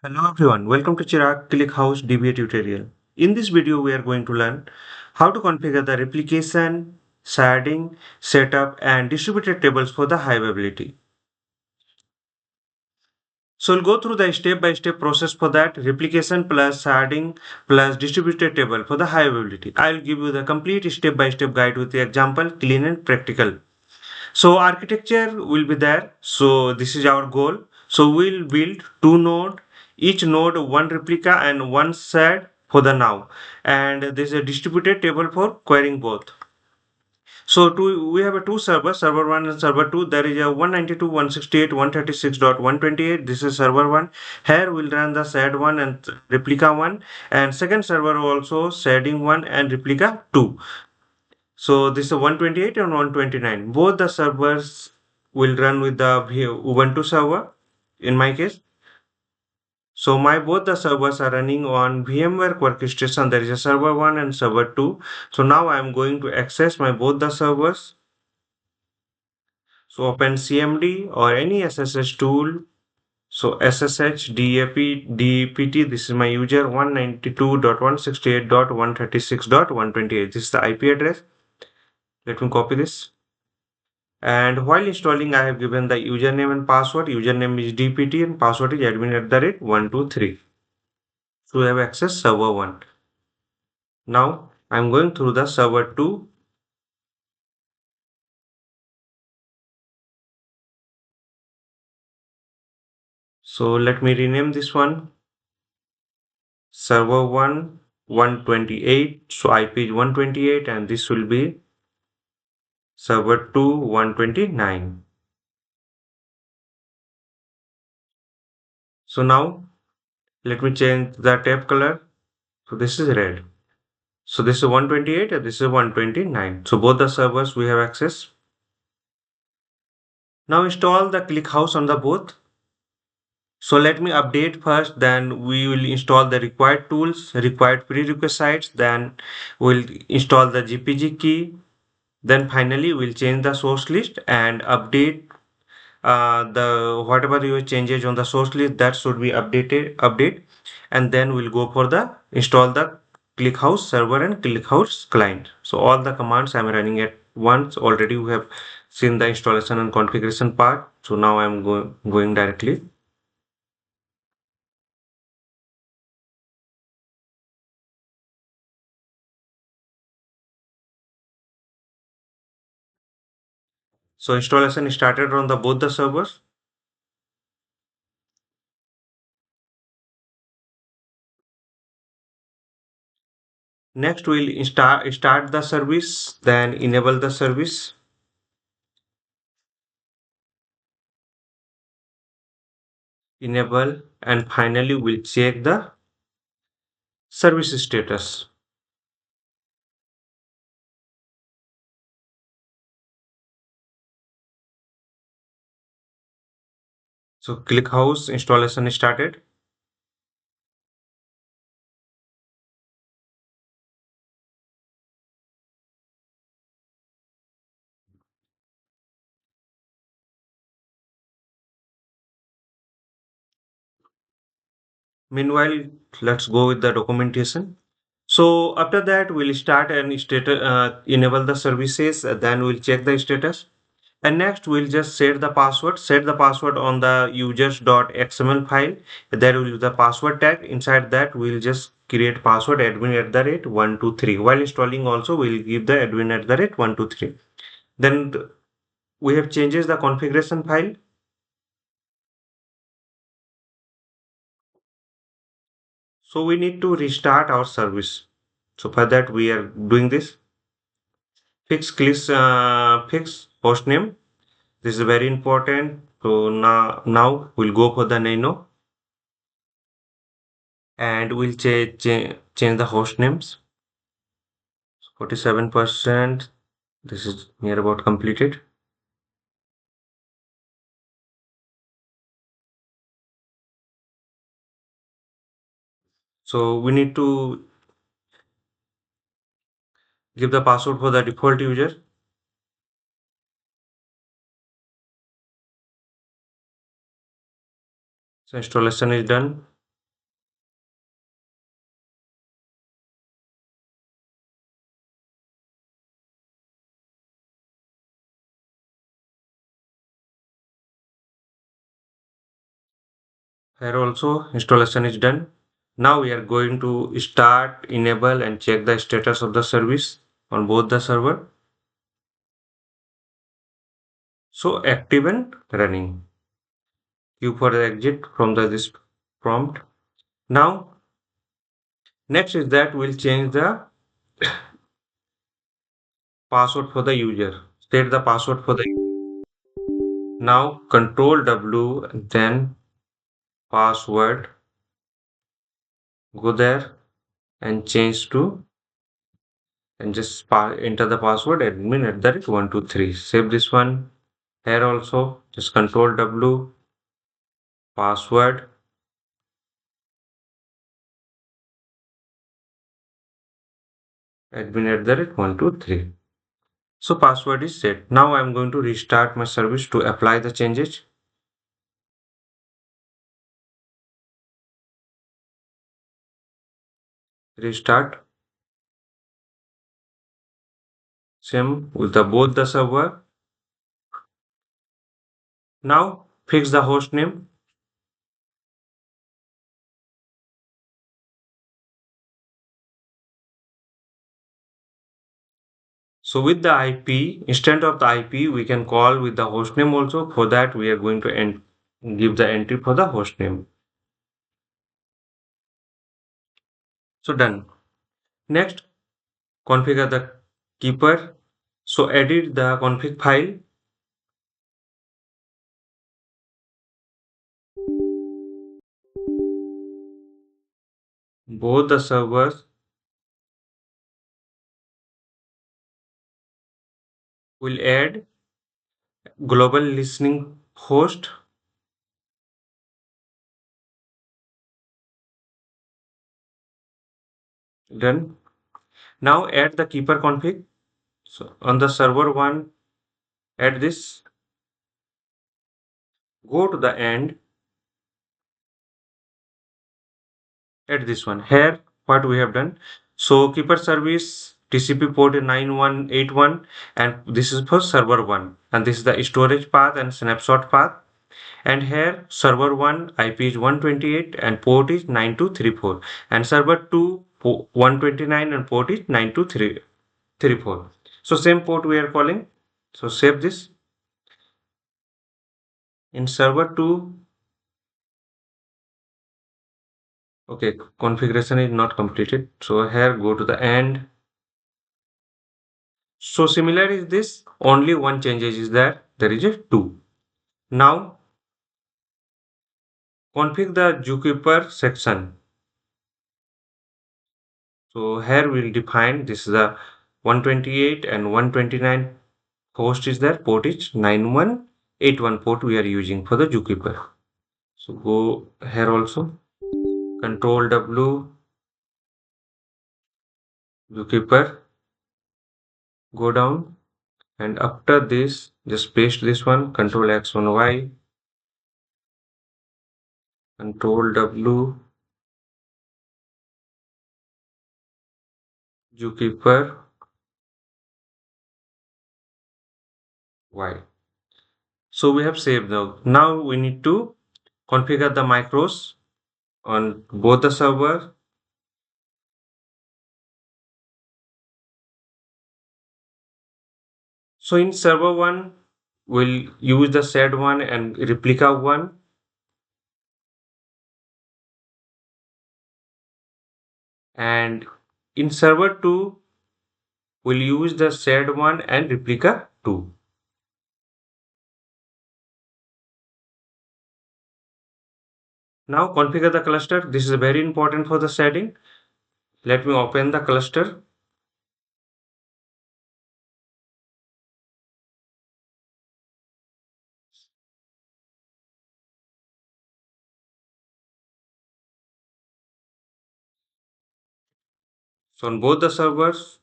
Hello everyone, welcome to Chirag ClickHouse DBA tutorial. In this video, we are going to learn how to configure the replication, sharding, setup, and distributed tables for the high availability. So we'll go through the step-by-step process for that replication plus sharding plus distributed table for the high availability. I'll give you the complete step-by-step guide with the example, clean and practical. So architecture will be there. So this is our goal. So we'll build two node, each node one replica and one shard for the now. And there's a distributed table for querying both. So we have a two servers, server 1 and server 2. There is a 192.168.136.128. This is server 1. Here we'll run the shard 1 and replica 1. And second server also sharding 1 and replica 2. So this is 128 and 129. Both the servers will run with the Ubuntu server in my case. So my both the servers are running on VMware workstation. There is a server 1 and server 2. So now I am going to access my both the servers. So open CMD or any SSH tool. So SSH DPT, this is my user 192.168.136.128. This is the IP address. Let me copy this. And while installing, I have given the username and password. Username is DPT and password is admin@123. So we have access server 1. Now I'm going through the server 2. So let me rename this one server 1 128. So IP is 128 and this will be server 2 129. So now let me change the tab color. So this is red. So this is 128 and this is 129. So both the servers we have access. Now install the ClickHouse on the both. So let me update first, then we will install the required tools, required prerequisites, then we'll install the GPG key, then finally we'll change the source list and update the whatever your changes on the source list that should be update, and then we'll go for the install the ClickHouse server and ClickHouse client. So all the commands I'm running at once. Already we have seen the installation and configuration part. So now I'm going directly. So installation started on the both the servers. Next we'll start the service, then enable the service. Enable, and finally we'll check the service status. So ClickHouse installation started. Meanwhile, let's go with the documentation. So after that, we'll start and enable the services. Then we'll check the status. And next, we'll just set the password. Set the password on the users.xml file. There will be the password tag. Inside that, we'll just create password admin@123. While installing also, we'll give the admin@123. Then we have changes the configuration file. So we need to restart our service. So for that, we are doing this. Fix host name. This is very important. So now we'll go for the nano and we'll change the host names. 47%. This is near about completed. So we need to give the password for the default user. So installation is done. Here also installation is done. Now we are going to start, enable and check the status of the service on both the server. So active and running. Q for the exit from this prompt. Now next is that we'll change the password for the user. State the password for the now control W then password. Go there and change to and just enter the password admin at the rate 123. Save this one. Here also just control W password admin at the rate 123. So password is set. Now I'm going to restart my service to apply the changes. Restart. Same with the both the server. Now fix the host name. So with the IP, instead of the IP, we can call with the host name also. For that, we are going to give the entry for the host name. So done. Next, configure the keeper. So edit the config file. Both the servers will add global listening host. Done. Now add the keeper config. So on the server one, add this. Go to the end. Add this one. Here, what we have done. So keeper service TCP port is 9181 and this is for server 1 and this is the storage path and snapshot path and here server 1 IP is 128 and port is 9234 and server 2 129 and port is 92334. So same port we are calling. So save this. In server 2, okay, configuration is not completed. So here go to the end. So similar is this, only one changes is that there is a 2. Now configure the zookeeper section. So here we'll define this is the 128 and 129 host is there, port is 9181 port we are using for the zookeeper. So go here also, control W, zookeeper, go down and after this just paste this one, control X, 1 Y, control W, zookeeper Y. So we have saved now. Now we need to configure the macros on both the server. So in server 1, we'll use the shared one and replica one. And in server 2, we'll use the shared one and replica 2. Now configure the cluster. This is very important for the setting. Let me open the cluster. So on both the servers,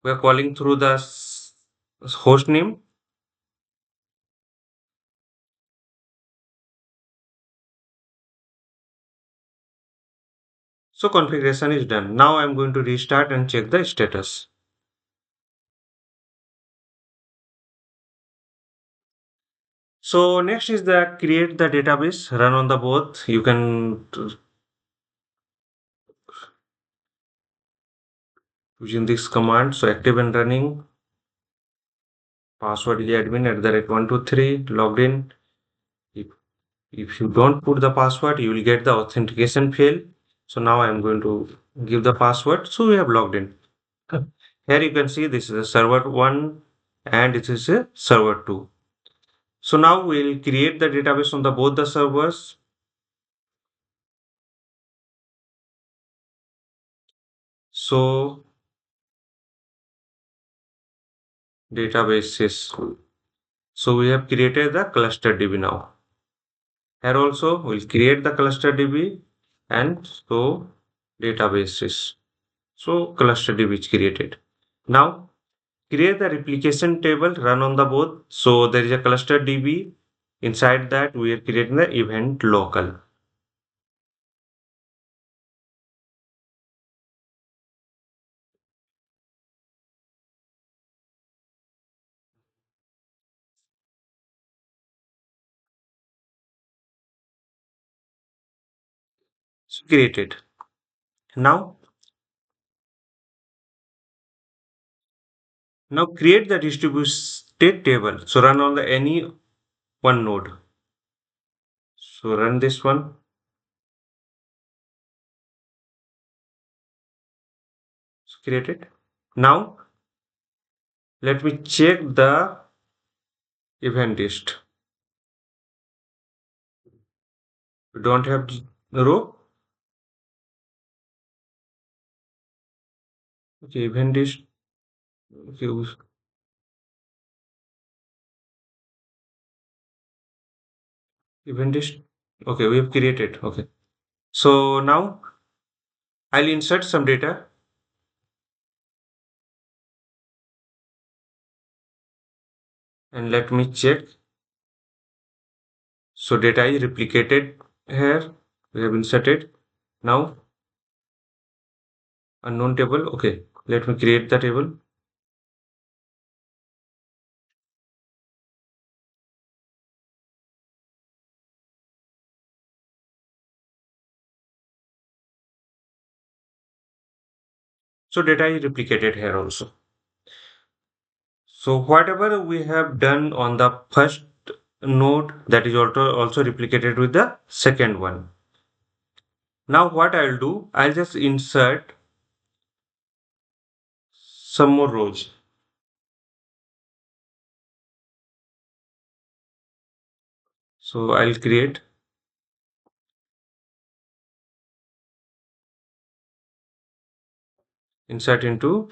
we are calling through the host name. So configuration is done. Now I'm going to restart and check the status. So next is the create the database, run on the both. You can using this command. So active and running. Password is admin at the rate 123. Logged in. If, if you don't put the password, you will get the authentication fail. So now I am going to give the password. So we have logged in. Here you can see this is a server 1 and this is a server 2. So now we'll create the database on the both the servers. So databases. So we have created the cluster DB now. Here also we'll create the cluster DB and so databases. So cluster DB is created. Now create the replication table, run on the both. So there is a cluster DB. Inside that we are creating the event local. So created. Now create the distributed table. So run on the any one node. So run this one. So created. Now let me check the event list. We don't have row. Okay, event list. Okay, event list. Okay, we have created. Okay. So now I'll insert some data and let me check. So data is replicated here. We have inserted. Now unknown table. Okay, let me create the table. So data is replicated here also. So whatever we have done on the first node, that is also replicated with the second one. Now what I'll do, I'll just insert some more rows. So I'll create insert into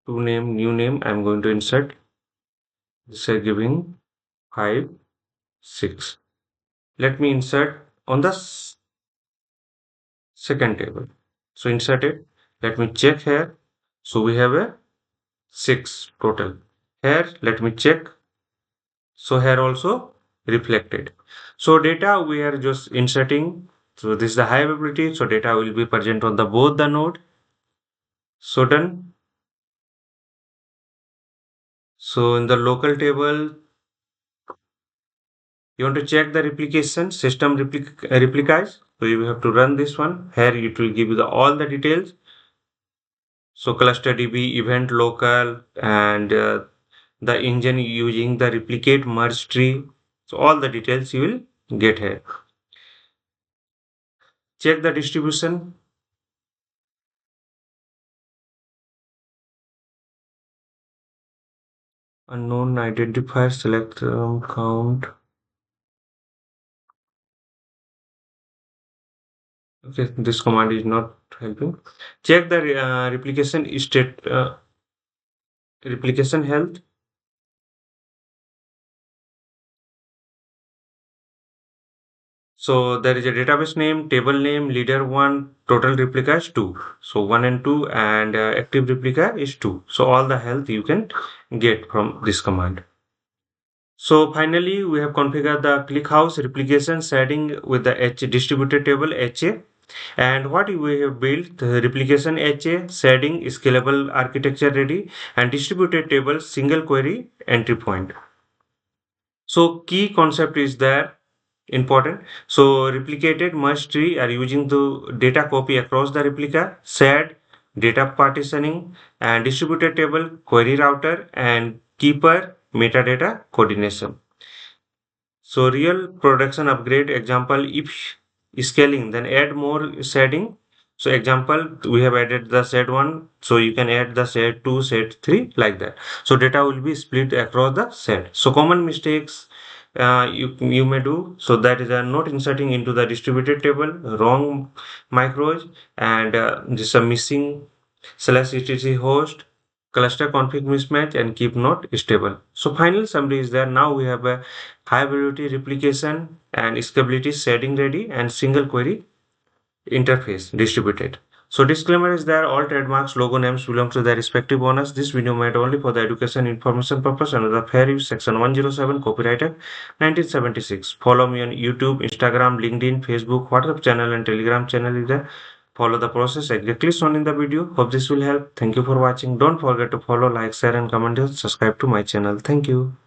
to name new name. I'm going to insert say giving 5 6. Let me insert on the second table. So insert it. Let me check here. So we have a 6 total. Here let me check. So here also reflected. So data we are just inserting. So this is the high availability. So data will be present on the both the node. So done. So in the local table, you want to check the replication system replicas. So you have to run this one. Here it will give you all the details. So cluster DB, event local, and the engine using the replicate merge tree. So all the details you will get here. Check the distribution. Unknown identifier, select count. Okay, this command is not helping. Check the replication state, replication health. So there is a database name, table name, leader 1, total replica is 2. So 1 and 2 and active replica is 2. So all the health you can get from this command. So finally we have configured the ClickHouse replication setting with the H distributed table HA. And what we have built, the replication HA, sharding, scalable architecture ready, and distributed table, single query, entry point. So key concept is there important. So replicated merge tree are using the data copy across the replica, shared data partitioning, and distributed table, query router, and keeper metadata coordination. So real production upgrade example, if scaling, then add more shading. So example, we have added the set one, so you can add the set two, set three, like that. So data will be split across the set. So common mistakes you may do. So that is not inserting into the distributed table, wrong macros, and this a missing slash etc host, cluster config mismatch, and keep not stable. So final summary is that now we have a high availability replication and scalability setting ready and single query interface distributed. So disclaimer is that all trademarks, logo names belong to their respective owners. This video made only for the education information purpose under the fair use section 107 copyrighted 1976. Follow me on YouTube, Instagram, LinkedIn, Facebook, WhatsApp channel and Telegram channel is there. Follow the process exactly shown in the video. Hope this will help. Thank you for watching. Don't forget to follow, like, share and comment and subscribe to my channel. Thank you.